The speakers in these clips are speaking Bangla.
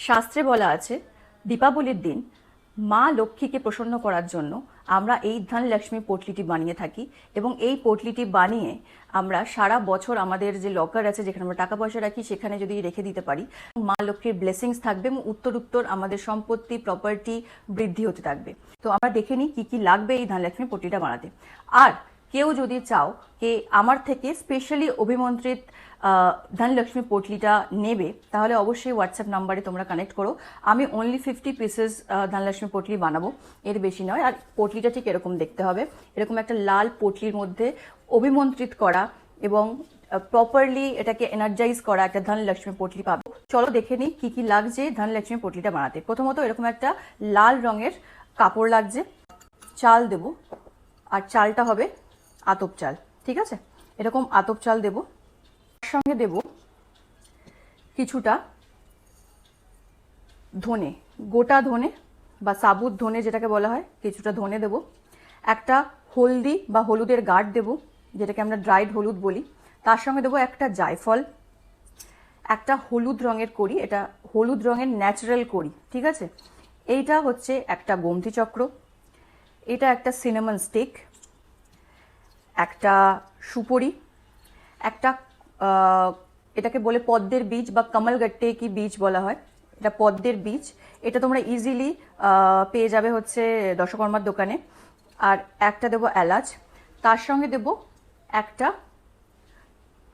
শাস্ত্রে বলা আছে দীপাবলির দিন মা লক্ষ্মীকে প্রসন্ন করার জন্য আমরা এই ধনলক্ষ্মী পটলিটি বানিয়ে থাকি এবং এই পটলিটি বানিয়ে আমরা সারা বছর আমাদের যে লকার আছে যেখানে আমরা টাকা পয়সা রাখি সেখানে যদি রেখে দিতে পারি মা লক্ষ্মীর ব্লেসিংস থাকবে এবং উত্তর আমাদের সম্পত্তি প্রপার্টি বৃদ্ধি হতে থাকবে। তো আমরা দেখে নিই কি কি লাগবে এই ধনলক্ষ্মী পটলিটা বানাতে। আর কেউ যদি চাও যে আমার থেকে স্পেশালি অভিমন্ত্রিত ধনলক্ষ্মী পটলিটা নেবে তাহলে অবশ্যই হোয়াটসঅ্যাপ নাম্বারে তোমরা কানেক্ট করো। আমি অনলি 50 পিসেস ধনলক্ষ্মী পটলি বানাবো, এর বেশি নয়। আর পটলিটা ঠিক এরকম দেখতে হবে, এরকম একটা লাল পটলির মধ্যে অভিমন্ত্রিত করা এবং প্রপারলি এটাকে এনার্জাইজ করা একটা ধনলক্ষ্মী পটলি পাবো। চলো দেখে নিই কি কি লাগছে ধনলক্ষ্মী পটলিটা বানাতে। প্রথমত এরকম একটা লাল রঙের কাপড় লাগছে, চাল দেব, আর চালটা হবে আতপ চাল, ঠিক আছে? এরকম আতপ চাল দেব, তার সঙ্গে দেব কিছুটা ধনে, গোটা ধনে বা সাবুত ধনে যেটাকে বলা হয়, কিছুটা ধনে দেব। একটা হলদি বা হলুদের গাঢ় দেব, যেটাকে আমরা ড্রাইড হলুদ বলি। তার সঙ্গে দেবো একটা জায়ফল, একটা হলুদ রঙের কড়ি, এটা হলুদ রঙের ন্যাচারাল কড়ি, ঠিক আছে? এইটা হচ্ছে একটা গোমতী চক্র, এটা একটা সিনামন স্টিক, একটা সুপরি, একটা এটাকে বলে পদ্মের বীজ বা কমলগট্টে কি বীজ বলা হয়, এটা পদ্মের বীজ। এটা তোমরা ইজিলি পেয়ে যাবে হচ্ছে দশকর্মার দোকানে। আর একটা দেবো এলাচ, তার সঙ্গে দেব একটা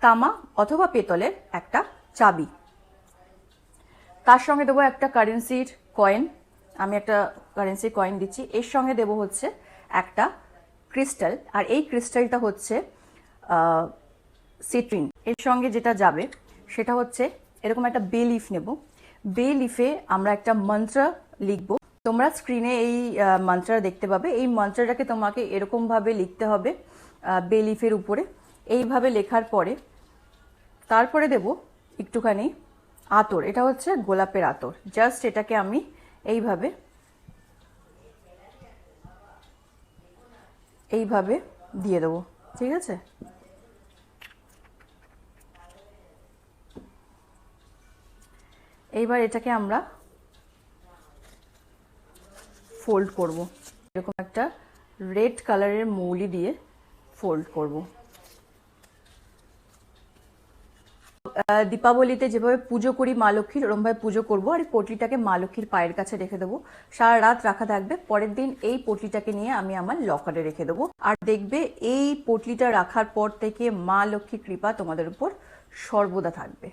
তামা অথবা পেতলের একটা চাবি, তার সঙ্গে দেবো একটা কারেন্সির কয়েন, আমি একটা কারেন্সির কয়েন দিচ্ছি। এর সঙ্গে দেবো হচ্ছে একটা ক্রিস্টাল, আর এই ক্রিস্টালটা হচ্ছে সিট্রিন। এর সঙ্গে যেটা যাবে সেটা হচ্ছে এরকম একটা বে লিফ নেব। বে লিফে আমরা একটা মন্ত্র লিখব, তোমরা স্ক্রিনে এই মন্ত্রটা দেখতে পাবে। এই মন্ত্রটাকে তোমাকে এরকম ভাবে লিখতে হবে বে লিফের উপরে। এইভাবে লেখার পরে তারপরে দেব একটুখানি আতর, এটা হচ্ছে গোলাপের আতর। জাস্ট এটাকে আমি এইভাবে দিয়ে দেবো, ঠিক আছে? এইবার এটাকে আমরা ফোল্ড করব, এরকম একটা রেড কালারের মৌলি দিয়ে ফোল্ড করব। দীপাবলিতে যেভাবে পুজো করি মা লক্ষ্মীর, ওরমভাবে পুজো করবো। আর এই পটলিটাকে মা লক্ষ্মীর পায়ের কাছে রেখে দেবো, সারা রাত রাখা থাকবে। পরের দিন এই পটলিটাকে নিয়ে আমি আমার লকারে রেখে দেবো। আর দেখবে এই পটলিটা রাখার পর থেকে মা লক্ষ্মীর কৃপা তোমাদের উপর সর্বদা থাকবে।